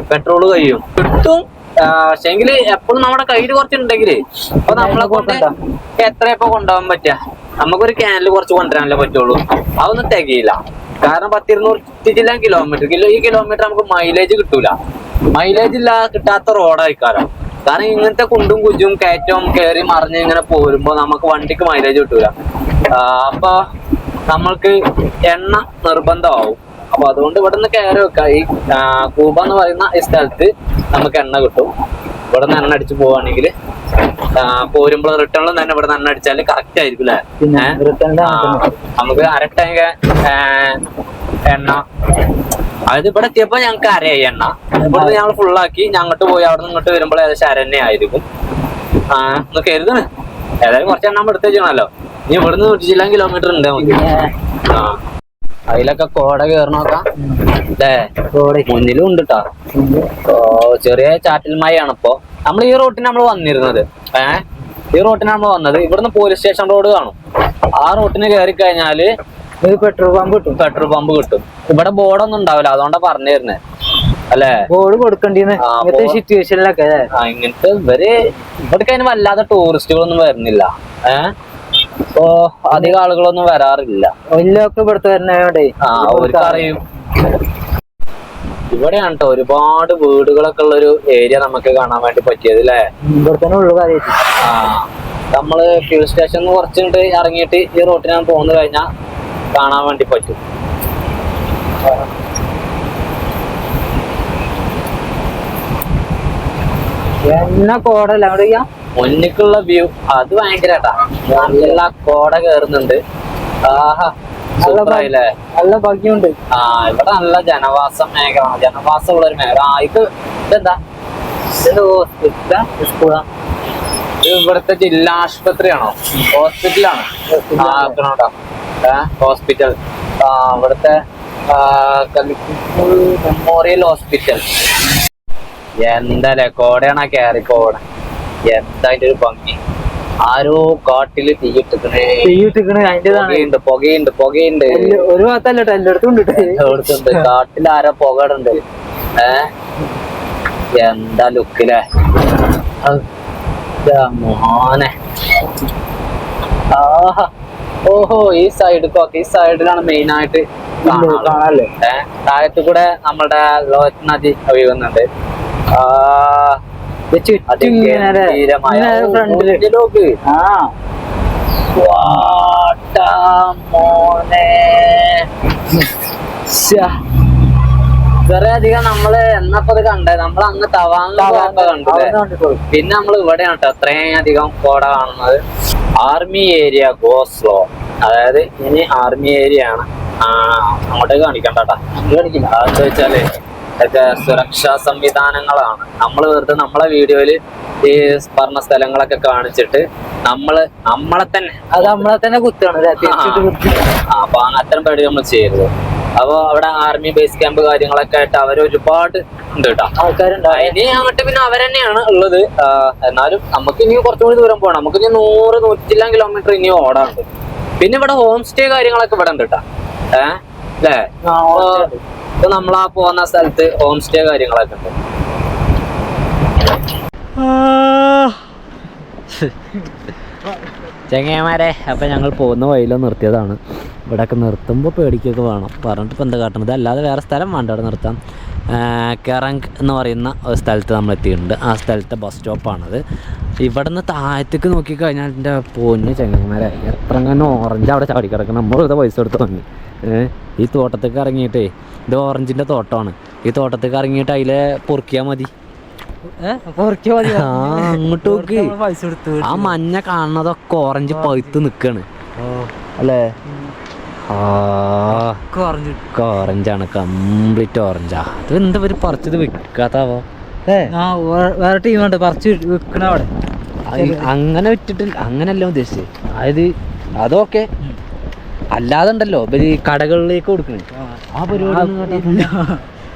പെട്രോൾ കഴിയും, കിട്ടും. പക്ഷെങ്കില് എപ്പോഴും നമ്മുടെ കയ്യിൽ കുറച്ചുണ്ടെങ്കില് അപ്പൊ നമ്മളെ കൊണ്ട് എത്രയപ്പോ കൊണ്ടുപോകാൻ പറ്റുക? നമുക്കൊരു ക്യാനിൽ കുറച്ച് കൊണ്ടുവരാനല്ലേ പറ്റുള്ളൂ. അതൊന്നും തികയില്ല. കാരണം 100-200 കിലോമീറ്റർ. ഈ കിലോമീറ്റർ നമുക്ക് മൈലേജ് കിട്ടൂല. മൈലേജ് കിട്ടാത്ത റോഡായിക്കാരം. കാരണം ഇങ്ങനത്തെ കുണ്ടും കുജും കയറ്റവും കയറി മറിഞ്ഞ് ഇങ്ങനെ പോരുമ്പോ നമുക്ക് വണ്ടിക്ക് മൈലേജ് കിട്ടൂല. അപ്പൊ നമ്മൾക്ക് എണ്ണ നിർബന്ധമാവും. അപ്പൊ അതുകൊണ്ട് ഇവിടെ നിന്ന് കയറി വെക്കാം. ഈ കൂബ എന്ന് പറയുന്ന ഈ സ്ഥലത്ത് നമുക്ക് എണ്ണ കിട്ടും. ഇവിടെ നിന്ന് എണ്ണ അടിച്ച് പോവാണെങ്കിൽ പോരുമ്പോൾ റിട്ടേണിലും തന്നെ ഇവിടെ നിന്ന് എണ്ണ അടിച്ചാല് കറക്റ്റ് ആയിരിക്കും അല്ലേ? നമുക്ക് 1/2 ടാങ്ക് എണ്ണ. അതായത് ഇവിടെ എത്തിയപ്പോ ഞങ്ങൾക്ക് 1/2 എണ്ണ. ഇവിടുന്ന് ഞങ്ങൾ ഫുള്ളാക്കി ഞങ്ങോട്ട് പോയി. അവിടെ നിന്ന് ഇങ്ങോട്ട് വരുമ്പോൾ ഏകദേശം 1/2 ആയിരിക്കും. കരുതാണ്. ഏതായാലും കുറച്ച് എണ്ണ എടുത്ത് വെച്ചാണല്ലോ. ഇനി ഇവിടുന്ന് 100 കിലോമീറ്റർ ഉണ്ട് നമുക്ക്. അതിലൊക്കെ കോട കയറണോക്കാം അല്ലേ? മുന്നിലും ഉണ്ട് ട്ടാ. ചെറിയ ചാറ്റൽ മഴയാണ് ഇപ്പൊ. നമ്മൾ ഈ റോട്ടിന് നമ്മൾ വന്നിരുന്നത്. ഈ റോട്ടിന് നമ്മൾ വന്നത്. ഇവിടുന്ന് പോലീസ് സ്റ്റേഷൻ റോഡ് കാണും. ആ റോട്ടിന് കയറി കഴിഞ്ഞാല് പെട്രോൾ പമ്പ് കിട്ടും. ഇവിടെ ബോർഡൊന്നും ഉണ്ടാവില്ല. അതുകൊണ്ടാ പറഞ്ഞു തരുന്നേ അല്ലേ? ബോർഡ് കൊടുക്കേണ്ടിന്ന് സിറ്റുവേഷനിലൊക്കെ. ഇങ്ങനത്തെ ഇവിടേക്ക് അതിന് വല്ലാതെ ടൂറിസ്റ്റുകളൊന്നും വരുന്നില്ല. ഇപ്പൊ അധികം ആളുകളൊന്നും വരാറില്ല. ഇവിടുത്തെ വരുന്നേ അവർക്കറിയും. ഇവിടെയാണ് കേട്ടോ ഒരുപാട് വീടുകളൊക്കെ ഉള്ള ഒരു ഏരിയ നമുക്ക് കാണാൻ വേണ്ടി പറ്റിയത് അല്ലേ? നമ്മള് ഫ്യൂൽ സ്റ്റേഷനിൽ കുറച്ചുകൊണ്ട് ഇറങ്ങിയിട്ട് ഈ റോട്ടിനാണ് പോന്നു കഴിഞ്ഞാൽ കാണാൻ വേണ്ടി പറ്റും. കോടല്ല മുന്നിക്കുള്ള വ്യൂ അത് ഭയങ്കരട്ടാ. നല്ല കോട കേറുന്നുണ്ട്. ആഹാ സൂപ്പറായില്ലേ? നല്ല ഭംഗിയുണ്ട്. ഇവിടെ നല്ല ജനവാസ മേഖല, ജനവാസമുള്ള ഒരു മേഖല. ഇതെന്താ? ഇത് ഇവിടുത്തെ ജില്ലാ ആശുപത്രിയാണോ? ഹോസ്പിറ്റലാണോ? ഹോസ്പിറ്റൽ. അവിടുത്തെ മെമ്മോറിയൽ ഹോസ്പിറ്റൽ. എന്താല്ലേ കോടയാണ് കയറി പോകണേ. എന്താ അതിന്റെ ഒരു ഭംഗി. ആരോ കാട്ടില് തീയിട്ടിക്കണേ. പുകയുണ്ട് ഒരു ഭാഗത്തല്ല എല്ലായിടത്തും കാട്ടിൽ ആരോ പുകടുണ്ട്. എന്താ ലുക്കിലെ മോനെ. ആഹാ ഓഹോ ഈ സൈഡിലാണ് മെയിൻ ആയിട്ട് കാണാല്ലേ. താഴത്ത് കൂടെ നമ്മളുടെ ലോകത്ത് നദി ഒഴുകുന്നുണ്ട്. ഇത്രയും അധികം നമ്മള് എന്നപ്പോ ഇത് കണ്ടേ. നമ്മളങ്ങ് തവാങ്ങ കണ്ടു. പിന്നെ നമ്മൾ ഇവിടെയാണ് കേട്ടോ അത്രയും അധികം കോട കാണുന്നത്. ആർമി ഏരിയ ഗോസ്ലോ, അതായത് ഇനി ആർമി ഏരിയ ആണ്. അങ്ങോട്ടേക്ക് കാണിക്കണ്ട കേട്ടാ, കാണിക്കില്ല. അതെന്ന് വെച്ചാല് ഇതൊക്കെ സുരക്ഷാ സംവിധാനങ്ങളാണ്. നമ്മൾ വെറുതെ നമ്മളെ വീഡിയോയില് ഈ പറഞ്ഞ സ്ഥലങ്ങളൊക്കെ കാണിച്ചിട്ട് നമ്മളെ തന്നെ കുത്താണ്. അപ്പൊ അത്തരം പേടി നമ്മൾ ചെയ്യരുത്. അപ്പൊ അവിടെ ആർമി ബേസ് ക്യാമ്പ് കാര്യങ്ങളൊക്കെ ആയിട്ട് അവർ ഒരുപാട് ഉണ്ട് കേട്ടോ, ആൾക്കാരുണ്ട്. ഇനി അങ്ങോട്ട് പിന്നെ അവരെന്നെയാണ് ഉള്ളത്. എന്നാലും നമുക്ക് ഇനി കുറച്ചുകൂടി ദൂരം പോകണം. നമുക്ക് ഇനി 100-110 കിലോമീറ്റർ ഇനി ഓടാറുണ്ട്. പിന്നെ ഇവിടെ ഹോം സ്റ്റേ കാര്യങ്ങളൊക്കെ ഇവിടെ ഉണ്ട് കേട്ടോ. അല്ലേ, ഇപ്പൊ നമ്മളാ പോകുന്ന സ്ഥലത്ത് ഹോം സ്റ്റേ കാര്യങ്ങളൊക്കെ ഉണ്ട്. ചങ്ങന്മാരെ, അപ്പം ഞങ്ങൾ പോകുന്ന വഴിയിലോ നിർത്തിയതാണ്. ഇവിടെയൊക്കെ നിർത്തുമ്പോൾ പേടിക്കൊക്കെ വേണം. പറഞ്ഞിട്ട് ഇപ്പം എന്താ കാട്ടണത്, അല്ലാതെ വേറെ സ്ഥലം വേണ്ട അവിടെ നിർത്താം. കെറങ് എന്ന് പറയുന്ന ഒരു സ്ഥലത്ത് നമ്മൾ എത്തിയിട്ടുണ്ട്. ആ സ്ഥലത്തെ ബസ് സ്റ്റോപ്പാണത്. ഇവിടെ നിന്ന് താഴത്തേക്ക് നോക്കിക്കഴിഞ്ഞാൽ എൻ്റെ പൊന്ന് ചങ്ങന്മാരെ എത്രങ്ങനെ ഓറഞ്ച് അവിടെ ചാടി കിടക്കണം. നമ്മളിവിടെ പൈസ കൊടുത്ത് വാങ്ങി. ഈ തോട്ടത്തേക്ക് ഇറങ്ങിയിട്ടേ, ഇത് ഓറഞ്ചിൻ്റെ തോട്ടമാണ്. ഈ തോട്ടത്തേക്ക് ഇറങ്ങിയിട്ട് അതിലെ പൊറുക്കിയാൽ മതി. അങ്ങോട്ട് നോക്ക്, ആ മഞ്ഞ കാണുന്നതൊക്കെ ഓറഞ്ച് പഴുത്ത് നിക്കാണ് അല്ലേ. ഓറഞ്ചാണ്, കംപ്ലീറ്റ് ഓറഞ്ചാ. അത് എന്താ ഒരു പറിച്ചത് വിൽക്കാത്താവോ? വേറെ ടീമുണ്ട് പറിച്ച് വിൽക്കണ അവിടെ. അങ്ങനെ വിറ്റിട്ട് അങ്ങനല്ല ഉദ്ദേശിച്ചത്. അതായത് അതൊക്കെ അല്ലാതെ ഉണ്ടല്ലോ ഇവര് കടകളിലേക്ക് കൊടുക്കണേ, ആ പരിപാടി.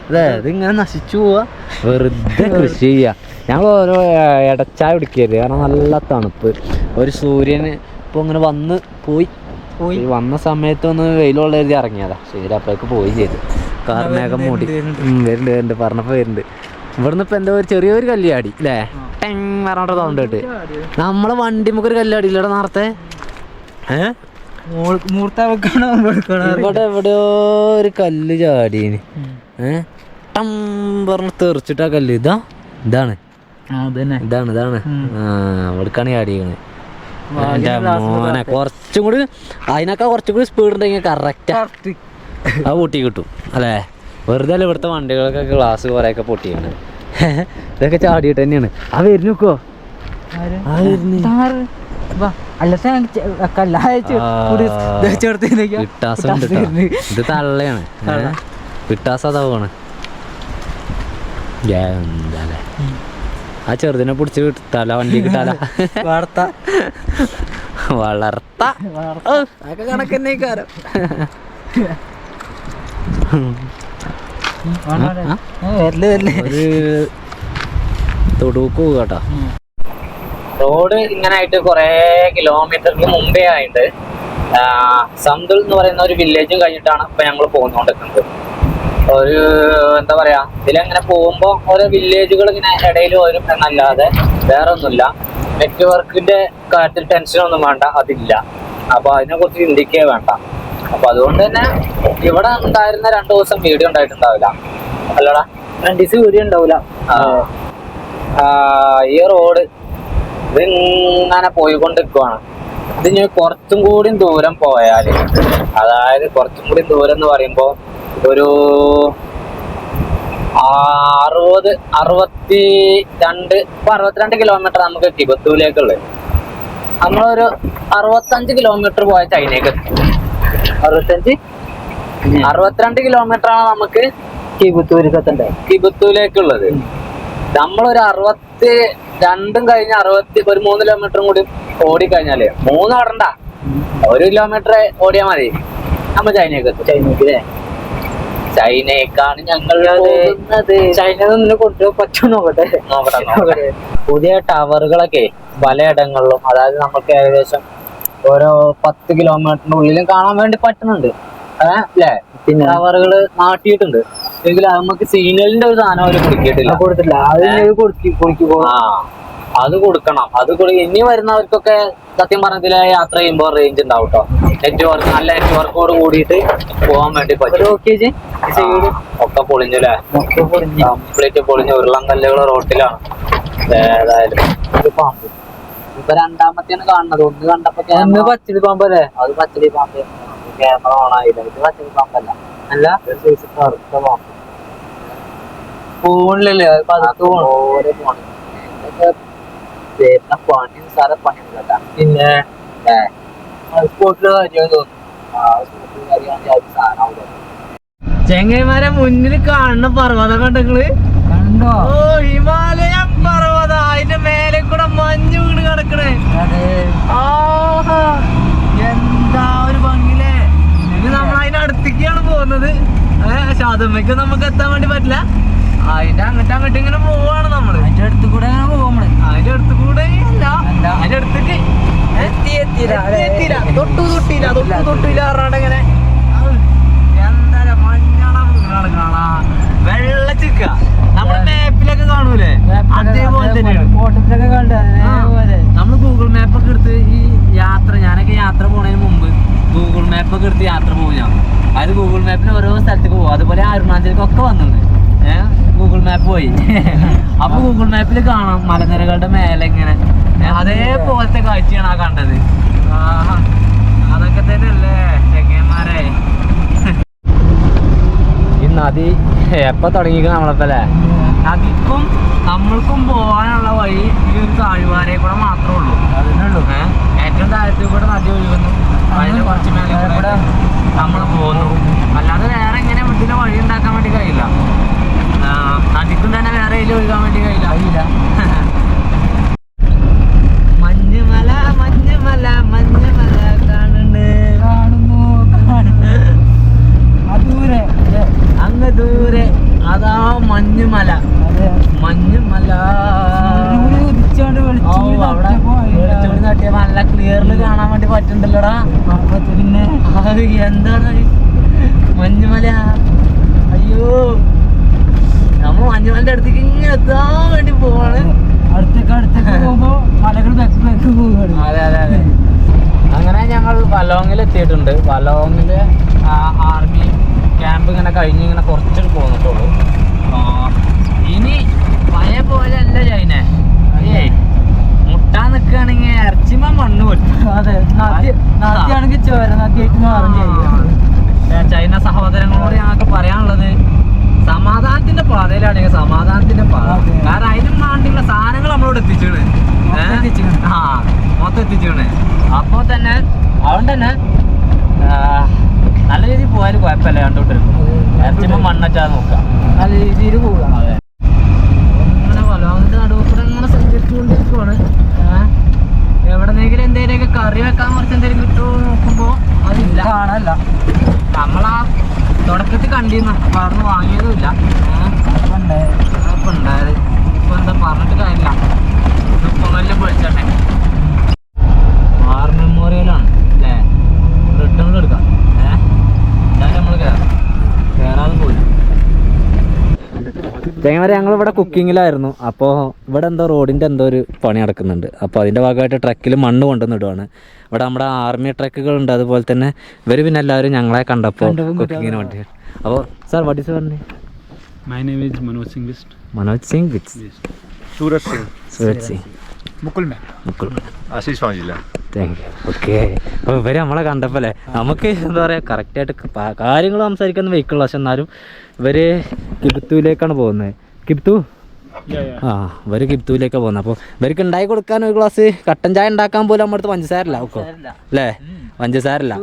അതെ, ഇതിങ്ങനെ നശിച്ചു പോവാ, വെറുതെ കൃഷി ചെയ്യുക. ഞങ്ങൾ ഓരോ ഇടച്ചായ പിടിക്കരുത്, കാരണം നല്ല തണുപ്പ്. ഒരു സൂര്യന് ഇപ്പോൾ ഇങ്ങനെ പോയി വന്ന സമയത്ത് ഒന്ന് വെയിലുള്ള എഴുതി ഇറങ്ങിയതാ. ശരി, അപ്പോഴേക്ക് പോയി ചെയ്തു. കാർമേഘം മൂടി വരുന്നുണ്ട് പറഞ്ഞപ്പോൾ വരുന്നുണ്ട്. ഇവിടുന്ന് ഇപ്പം എന്താ ഒരു ചെറിയൊരു കല്യാടി അല്ലേ, ടെങ് പറഞ്ഞിട്ട് സൗണ്ട് കേട്ട്. നമ്മളെ വണ്ടി നമുക്ക് ഒരു കല്യാടി ഇല്ലടാ നേരത്തെ. ഇവിടെ എവിടെയോ ഒരു കല്ല് ചാടീന്. ടം പറഞ്ഞ് തെറിച്ചിട്ടാ കല്ല്. ഇതാണ് അവിടേക്കാണ് ചാടിയാണ്. എൻ്റെ മോനെ കുറച്ചും കൂടി അതിനൊക്കെ കുറച്ചും കൂടി സ്പീഡ് ഉണ്ടെങ്കിൽ കറക്റ്റാ അത് പൊട്ടി കിട്ടും അല്ലേ. വെറുതെ അല്ല ഇവിടുത്തെ വണ്ടികൾക്കൊക്കെ ഗ്ലാസ് കുറേയൊക്കെ പൊട്ടിയാണ്. ഇതൊക്കെ ചാടിയിട്ട് തന്നെയാണ്. ആ വരുന്നു നോക്കോ, ഇത് തള്ളയാണ്. പിട്ടാസ് അതാവാണ്. എന്താല്ലേ ആ ചെറുതിനെ പിടിച്ച് കിട്ടാല, വണ്ടി കിട്ടാല. വളർത്ത അതൊക്കെ കണക്കന്നെ കാരം. ഒരു തൊടുക്ക് കേട്ടോ. റോഡ് ഇങ്ങനെ ആയിട്ട് കുറെ കിലോമീറ്ററിന് മുമ്പേ ആയിട്ട് സംതുൽ എന്ന് പറയുന്ന ഒരു വില്ലേജും കഴിഞ്ഞിട്ടാണ് ഇപ്പൊ ഞങ്ങൾ പോകുന്നോണ്ടിരിക്കുന്നത്. ഒരു എന്താ പറയാ, ഇതിലെങ്ങനെ പോകുമ്പോ ഓരോ വില്ലേജുകൾ ഇങ്ങനെ ഇടയിൽ വരും എന്നല്ലാതെ വേറെ ഒന്നുമില്ല. നെറ്റ്വർക്കിന്റെ കാര്യത്തിൽ ടെൻഷനൊന്നും വേണ്ട, അതില്ല. അപ്പൊ അതിനെ കുറിച്ച് ചിന്തിക്കേ വേണ്ട. അപ്പൊ അതുകൊണ്ട് തന്നെ ഇവിടെ ഉണ്ടായിരുന്ന 2 ദിവസം വീഡിയോ ഉണ്ടായിട്ടുണ്ടാവില്ല അല്ലടാ, 2 ദിവസം വീഡിയോ ഉണ്ടാവില്ല. ഈ റോഡ് ഇതിങ്ങനെ പോയിക്കൊണ്ടിരിക്കുവാണ്. ഇതിന് കുറച്ചും കൂടി ദൂരം പോയാല്, അതായത് കുറച്ചും കൂടി ദൂരം എന്ന് പറയുമ്പോ ഒരു 62 കിലോമീറ്റർ നമുക്ക് ടിബത്തൂലേക്കുള്ളത്. നമ്മളൊരു 65 കിലോമീറ്റർ പോയ ചൈനയ്ക്ക് എത്തും. 62 കിലോമീറ്റർ ആണ് നമുക്ക് കിബത്തൂലേക്കുള്ളത്. നമ്മളൊരു 62 കഴിഞ്ഞ് 3 കിലോമീറ്ററും കൂടി ഓടിക്കഴിഞ്ഞാല് 3 ഓടണ്ട, 1 കിലോമീറ്റർ ഓടിയാൽ മതി. നമ്മ ചൈനക്ക് ചൈനക്കാണ് ഞങ്ങൾ പോകുന്നത്. ചൈന നിന്ന് കൊണ്ടുപോകാൻ പറ്റുമോ നോക്കട്ടെ. നോക്കട്ടെ. പുതിയ ടവറുകളൊക്കെ പലയിടങ്ങളിലും, അതായത് നമുക്ക് ഏകദേശം ഓരോ 10 കിലോമീറ്ററിനുള്ളിലും കാണാൻ വേണ്ടി പറ്റുന്നുണ്ട് അല്ലേ. പിന്നെ ടവറുകൾ നാട്ടിയിട്ടുണ്ട്, എങ്കിലും നമുക്ക് സിഗ്നലിന്റെ ഒരു സാധനം അവർ കൊടുത്തിട്ടില്ല. അത് കൊടുക്കണം. ഇനി വരുന്നവർക്കൊക്കെ സത്യം പറഞ്ഞതിൽ യാത്ര ചെയ്യുമ്പോൾ റേഞ്ച് ഉണ്ടാവും കേട്ടോ. നെറ്റ്വർക്ക് നല്ല നെറ്റ്വർക്കോട് കൂടിയിട്ട് പോകാൻ വേണ്ടി പറ്റും. ഒക്കെ പൊളിഞ്ഞല്ലേ, കംപ്ലീറ്റ് പൊളിഞ്ഞ് ഉരുളൻ കല്ലുകൾ റോട്ടിലാണ്. ഏതായാലും ഇപ്പൊ രണ്ടാമത്തെയാണ് കാണുന്നത്. ഒന്ന് കണ്ടപ്പോ പച്ചടി പാമ്പല്ലേ, അത് പച്ചടി പാമ്പ്. ക്യാമറ ഓൺ ആയില്ല. ഇത് പച്ചടി പാമ്പല്ല, അല്ല കറുത്ത പാമ്പ്. ഫോണിലല്ലേ ഓരോ ഫോണ് വരുന്ന പണി സാറെ പണിയില്ല. പിന്നെ സ്പോട്ടില് കാര്യം തോന്നുന്നു. സാധനം ചെങ്ങന്മാരെ മുന്നിൽ കാണുന്ന പർവ്വതം കണ്ടങ്ങള് കണ്ടോ? ഓ, ഹിമാലയ പർവ്വതം. അതിന്റെ മേലെ കൂടെ മഞ്ഞ് വീണ് കിടക്കണേ. എന്താ ഒരു ഭംഗിലേ. ഇനി നമ്മൾ അതിന്റെ അടുത്തേക്കാണ് പോകുന്നത്. ശാതമ്മയ്ക്ക് നമുക്ക് എത്താൻ വേണ്ടി പറ്റില്ല. അതിന്റെ അങ്ങോട്ട് ഇങ്ങനെ പോവാണ് നമ്മള്. അതിന്റെ അടുത്ത് കൂടെ അതിന്റെ അടുത്ത് കൂടെ അല്ല, അതിന്റെ അടുത്തേക്ക് തൊട്ടില്ല പറഞ്ഞാണ്ട് ഇങ്ങനെ എന്താ മഞ്ഞാണ് കാണാ. വെള്ളച്ചിക്ക നമ്മുടെ മാപ്പിലൊക്കെ കാണൂലേ, അതേപോലെ തന്നെയാണ്. നമ്മള് ഗൂഗിൾ മാപ്പൊക്കെ എടുത്ത് ഈ യാത്ര, ഞാനൊക്കെ യാത്ര പോണതിന് മുമ്പ് ഗൂഗിൾ മാപ്പൊക്കെ എടുത്ത് യാത്ര പോകും ഞാൻ. അത് ഗൂഗിൾ മാപ്പിന് ഓരോ സ്ഥലത്തേക്ക് പോകും. അതുപോലെ അരുണാചലിക്കൊക്കെ വന്നത് ഗൂഗിൾ മാപ്പ് പോയി. അപ്പൊ ഗൂഗിൾ മാപ്പിൽ കാണാം മലനിരകളുടെ മേലെ ഇങ്ങനെ അതേപോലത്തെ കാഴ്ചയാണ് ആ കണ്ടത്. അതൊക്കെ തന്നെയല്ലേ ചെങ്ങന്മാരെ. ഈ നദി എപ്പോ തുടങ്ങിയിരിക്കും നമ്മളപ്പല്ലേ. നദിക്കും നമ്മൾക്കും പോകാനുള്ള വഴി ഈ ഒരു താഴ്വാരയിൽ കൂടെ മാത്രമേ ഉള്ളൂ. അതിനുള്ളൂ. ഏറ്റവും താഴത്തിൽ കൂടെ നദി ഒഴുകുന്നു, അതിന് കുറച്ച് മേലെ കൂടെ നമ്മൾ പോകുന്നു. അല്ലാതെ വേറെ എങ്ങനെ ഇതിന് വഴി ഉണ്ടാക്കാൻ വേണ്ടി കഴിയില്ല. നദിക്കും തന്നെ വേറെ ഇതിൽ ഒഴുകാൻ വേണ്ടി കഴിയില്ല. മഞ്ഞുമല മഞ്ഞുമല മഞ്ഞുമല കാണുന്നു അങ്ങ് ദൂരെ അതാ മഞ്ഞുമല. മഞ്ഞുമല തട്ടിയ നല്ല ക്ലിയറിൽ കാണാൻ വേണ്ടി പറ്റുന്നുണ്ടല്ലോടാ. പിന്നെ എന്താണ് മഞ്ഞുമല. അയ്യോ, നമ്മ മഞ്ഞുമലന്റെ അടുത്തേക്ക് ഇങ്ങനെ എത്താൻ വേണ്ടി പോവാണ്. അടുത്തേക്ക് പോകുമ്പോ മലകൾ പോവുകയാണ്. അതെ. അങ്ങനെ ഞങ്ങൾ വലോങ്ങിൽ എത്തിയിട്ടുണ്ട്. വലോങ്ങില് ആർമി ക്യാമ്പ് ഇങ്ങനെ കഴിഞ്ഞ് ഇങ്ങനെ കുറച്ച് പോന്നിട്ടുള്ളൂ. ഇനി പഴയ പോലെ അല്ല ചൈന. മുട്ടാൻ നിൽക്കുകയാണെങ്കിൽ ഇറച്ചിമ മണ്ണ് പറ്റും. അതെ, നദിയാണെങ്കിൽ ചോര നദിയായിട്ട് ചൈന സഹോദരങ്ങളോട് ഞങ്ങൾക്ക് പറയാനുള്ളത്, സമാധാനത്തിന്റെ പാതയിലാണെങ്കിൽ സമാധാനത്തിന്റെ പാത. കാരണം അതിനും വേണ്ടിയുള്ള സാധനങ്ങൾ നമ്മളോട് എത്തിച്ചാണ്. മൊത്തം എത്തിച്ചാണ്. അപ്പൊ തന്നെ അതുകൊണ്ട് തന്നെ നല്ല രീതിയിൽ പോയാലും കുഴപ്പമില്ല. കണ്ടോണ്ടിരിക്കും ഇറച്ചിമ മണ്ണറ്റാ നോക്കാം, നല്ല രീതിയിൽ പോകാം. അതെ, ഇങ്ങനെ വലോങ്ങിന്റെ നടുവൂടെ ഇങ്ങനെ സഞ്ചരിച്ചുകൊണ്ടിരിക്കുവാണ്. എവിടെന്നെങ്കിലും എന്തെങ്കിലുമൊക്കെ കറി വെക്കാൻ കുറച്ച് എന്തെങ്കിലും കിട്ടുമോ നോക്കുമ്പോ അതില്ല, കാണാനല്ല. നമ്മളാ തുടക്കത്തിൽ കണ്ടിരുന്നു, അപ്പൊ അവിടുന്ന് വാങ്ങിയതും ഇല്ല. അപ്പൊ ഉണ്ടായത് ഇപ്പൊ എന്താ പറഞ്ഞിട്ട് കാര്യമില്ല. ഇപ്പൊ നല്ല പൊളിച്ചട്ടെ. വാർ മെമ്മോറിയലാണ് അല്ലേ, റിട്ടേൺ എടുക്കാം. എന്തായാലും നമ്മൾ കയറാതെ പോയി. തേങ്ങ ഞങ്ങളിവിടെ കുക്കിങ്ങിലായിരുന്നു. അപ്പോൾ ഇവിടെ എന്തോ റോഡിൻ്റെ എന്തോ ഒരു പണി നടക്കുന്നുണ്ട്. അപ്പോൾ അതിൻ്റെ ഭാഗമായിട്ട് ട്രക്കിൽ മണ്ണ് കൊണ്ടുവന്നിടുവാണ്. ഇവിടെ നമ്മുടെ ആർമി ട്രക്കുകളുണ്ട്. അതുപോലെ തന്നെ ഇവർ പിന്നെ എല്ലാവരും ഞങ്ങളെ കണ്ടപ്പോൾ കുക്കിങ്ങിന് വേണ്ടി. അപ്പോൾ sir what is your name? My name is Manoj Singh Bist. Manoj Singh with Suraj Singh. Suraj Singh Mukul mein. Mukul. Ashish Manjila. Thank you. Okay, അപ്പോൾ ഇവർ നമ്മളെ കണ്ടപ്പോൾ അല്ലേ, നമുക്ക് എന്താ പറയുക കറക്റ്റായിട്ട് കാര്യങ്ങൾ സംസാരിക്കുന്ന വെഹിക്കിൾ. പക്ഷെ എന്നാലും ഇവർ കിബിത്തുവിലേക്കാണ് പോകുന്നത്. കിബിത്തു ഇവർ കിബിത്തുവിലേക്കാണ് പോകുന്നത്. അപ്പോൾ ഇവർക്ക് ഉണ്ടാക്കി കൊടുക്കാൻ ഒരു ഗ്ലാസ് കട്ടൻ ചായ ഉണ്ടാക്കാൻ പോലും നമ്മുടെ അടുത്ത് പഞ്ചസാരല്ല. ഓക്കോ അല്ലേ, പഞ്ചസാരല്ല.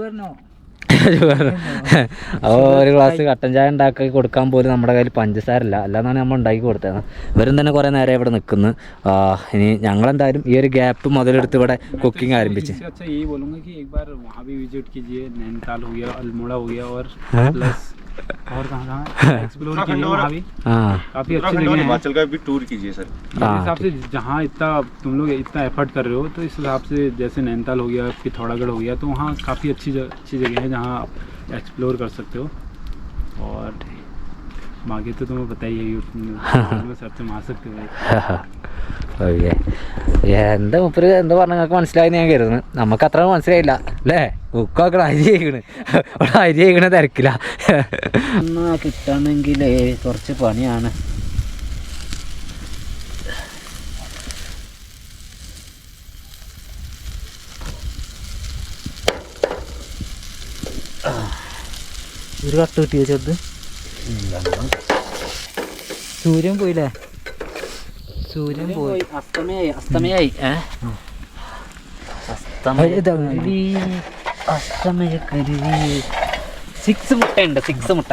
അപ്പോൾ ഒരു ഗ്ലാസ് കട്ടൻ ചായ ഉണ്ടാക്കി കൊടുക്കാൻ പോലും നമ്മുടെ കയ്യിൽ പഞ്ചസാരല്ല, അല്ലാന്നാണ് നമ്മൾ ഉണ്ടാക്കി കൊടുത്തത്. ഇവരും തന്നെ കുറേ നേരം ഇവിടെ നിൽക്കുന്നു. ഇനി ഞങ്ങളെന്തായാലും ഈ ഒരു ഗ്യാപ്പ് മുതലെടുത്ത് ഇവിടെ കുക്കിംഗ് ആരംഭിച്ച്. और कहाँ एक्सप्लोर कीजिए, वहाँ भी काफ़ी अच्छी जगह है। हिमाचल का भी टूर कीजिए सर। मेरे हिसाब से जहाँ इतना तुम लोग इतना एफर्ट कर रहे हो तो इस हिसाब से जैसे नैनीताल हो गया, पिथौरागढ़ हो गया, तो वहाँ काफ़ी अच्छी जगह है जहाँ आप एक्सप्लोर कर सकते हो। और बाकी तो तुम्हें पता ही है, यूट्यूब सर्च मार सकते हो। ഓക്കെ, എന്താ മുപ്പര് എന്താ പറഞ്ഞ നിങ്ങൾക്ക് മനസ്സിലായെന്ന് ഞാൻ കരുതുന്നു. നമുക്ക് അത്ര മനസ്സിലായില്ല അല്ലേ? ബുക്കൊക്കെ അരി ചെയ്യണ്, അവിടെ അരി ചെയ്യണ തിരക്കില്ല. എന്നാ കിട്ടണമെങ്കിൽ കുറച്ച് പണിയാണ്. ഒരു കട്ട് കിട്ടിയോ ചെറുത്? സൂര്യൻ പോയില്ലേ? സൂര്യൻ പോയി, അസ്തമയായി. അസ്തമയക്കരുവി 6 മുട്ടയുണ്ട്, 6 മുട്ട.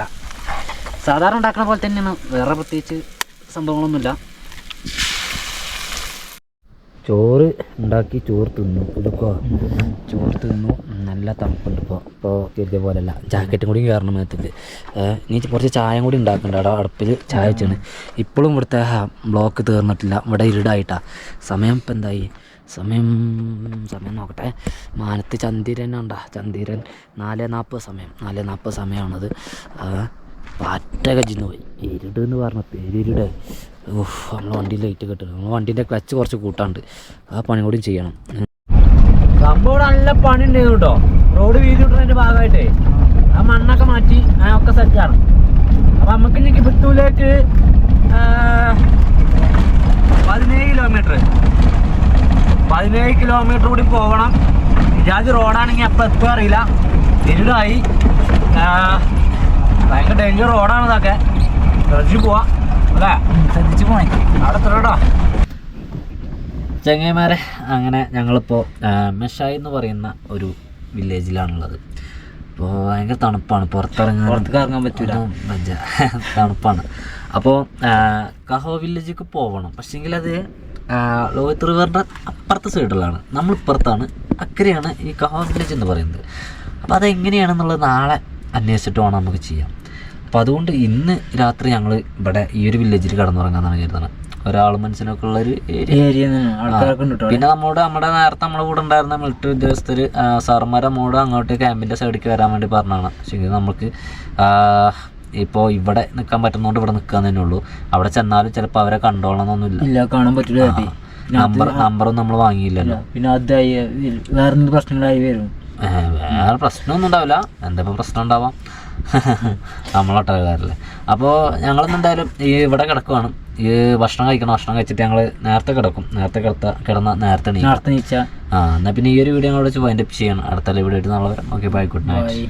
സാധാരണ ഉണ്ടാക്കുന്ന പോലെ തന്നെയാണ്, വേറെ പ്രത്യേകിച്ച് സംഭവങ്ങളൊന്നുമില്ല. ചോറ് ഉണ്ടാക്കി ചോറ് തിന്നു. ഇതിപ്പോൾ ചോറ് തിന്നു, നല്ല തണുപ്പുണ്ട്. ഇപ്പോൾ കരുതിയ പോലെയല്ല, ജാക്കറ്റും കൂടി കയറണം മേത്തേക്ക്. ഇനി കുറച്ച് ചായ കൂടി ഉണ്ടാക്കുന്നുണ്ട്. അവിടെ അടുപ്പിൽ ചായ വെച്ചാണ്. ഇപ്പോഴും ഇവിടുത്തെ ബ്ലോക്ക് തീർന്നിട്ടില്ല, ഇവിടെ ഇരുടായിട്ടാണ്. സമയം ഇപ്പം എന്തായി? സമയം നോക്കട്ടെ. മാനത്ത് ചന്ദ്രൻ ഉണ്ടാ, ചന്ദ്രൻ 4:40 സമയമാണത്. പാറ്റ കജിന്ന് പോയി. ഇരുട് എന്ന് പറഞ്ഞ പേരിരുട്. നമ്മൾ വണ്ടിയിൽ ലൈറ്റ് കെട്ടണം. നമ്മൾ വണ്ടീൻ്റെ ക്ലച്ച് കുറച്ച് കൂട്ടാണ്ട്, ആ പണി കൂടി ചെയ്യണം. സംഭവം നല്ല പണി ഉണ്ടായിരുന്നു കേട്ടോ. റോഡ് വീതി കിട്ടുന്നതിൻ്റെ ഭാഗമായിട്ടേ ആ മണ്ണൊക്കെ മാറ്റി ഒക്കെ സെറ്റാണ്. അപ്പം നമുക്ക് ഇനി കിബിട്ടൂലേക്ക് 17 കിലോമീറ്റർ കൂടി പോകണം. ഇജാതി റോഡാണെങ്കിൽ അപ്പം എത്തുക അറിയില്ല, ഇരുടായി. ഭയങ്കര ഡേഞ്ചർ റോഡാണ് ഇതൊക്കെ. ശ്രദ്ധിച്ച് പോവാ അല്ലേ? ശ്രദ്ധിച്ച് പോണേ. അവിടെ എത്രടാ ചങ്ങായിമാരെ. അങ്ങനെ ഞങ്ങളിപ്പോൾ മെഷായി എന്ന് പറയുന്ന ഒരു വില്ലേജിലാണുള്ളത്. അപ്പോൾ ഭയങ്കര തണുപ്പാണ്, പുറത്തേക്ക് ഇറങ്ങാൻ പറ്റില്ല, തണുപ്പാണ്. അപ്പോൾ കഹോ വില്ലേജിലേക്ക് പോകണം. പക്ഷേങ്കിൽ അത് ലോഹിത് റിവറിൻ്റെ അപ്പുറത്തെ സൈഡിലാണ്, നമ്മളിപ്പുറത്താണ്, അക്കരെയാണ് ഈ കഹോ വില്ലേജ് എന്ന് പറയുന്നത്. അപ്പോൾ അതെങ്ങനെയാണെന്നുള്ളത് നാളെ അന്വേഷിച്ചിട്ട് വേണം നമുക്ക് ചെയ്യാം. അപ്പോൾ അതുകൊണ്ട് ഇന്ന് രാത്രി ഞങ്ങൾ ഇവിടെ ഈ ഒരു വില്ലേജിൽ കിടന്നുറങ്ങാമെന്നാണ് കരുതുന്നത്. ഒരാൾ മനസ്സിനൊക്കെ ഉള്ളൊരു ഏരിയ. പിന്നെ നമ്മുടെ നേരത്തെ നമ്മളെ കൂടെ ഉണ്ടായിരുന്ന മിലിറ്ററി ഉദ്യോഗസ്ഥർ സാർമാരെ നമ്മോട് അങ്ങോട്ട് ക്യാമ്പിൻ്റെ സൈഡിലേക്ക് വരാൻ വേണ്ടി പറഞ്ഞതാണ്. പക്ഷേ നമുക്ക് ഇപ്പോൾ ഇവിടെ നിൽക്കാൻ പറ്റുന്നതുകൊണ്ട് ഇവിടെ നിൽക്കാൻ തന്നെ ഉള്ളൂ. അവിടെ ചെന്നാലും ചിലപ്പോൾ അവരെ കണ്ടോളണമെന്നൊന്നുമില്ല, കാണാൻ പറ്റില്ല. നമ്പറൊന്നും നമ്മൾ വാങ്ങിയില്ലല്ലോ. പിന്നെ അതായി വേറെ പ്രശ്നങ്ങളായി വരും. വേറെ പ്രശ്നമൊന്നും ഉണ്ടാവില്ല. എന്താ ഇപ്പോൾ പ്രശ്നം ഉണ്ടാവാം, നമ്മളൊട്ടകാരല്ലേ. അപ്പോൾ ഞങ്ങളെന്തായാലും ഈ ഇവിടെ കിടക്കുവാണ്. ഈ ഭക്ഷണം കഴിച്ചിട്ട് ഞങ്ങൾ നേരത്തെ കിടക്കും. കിടന്ന നേരത്തെ നീച്ചാൽ എന്നാൽ പിന്നെ ഈ ഒരു വീഡിയോ ഞങ്ങൾ വെച്ച് വൈൻഡപ്പ് ചെയ്യണം. അടുത്ത വീഡിയോ ആയിട്ട് നാളെ വരാം. Okay, bye, good night.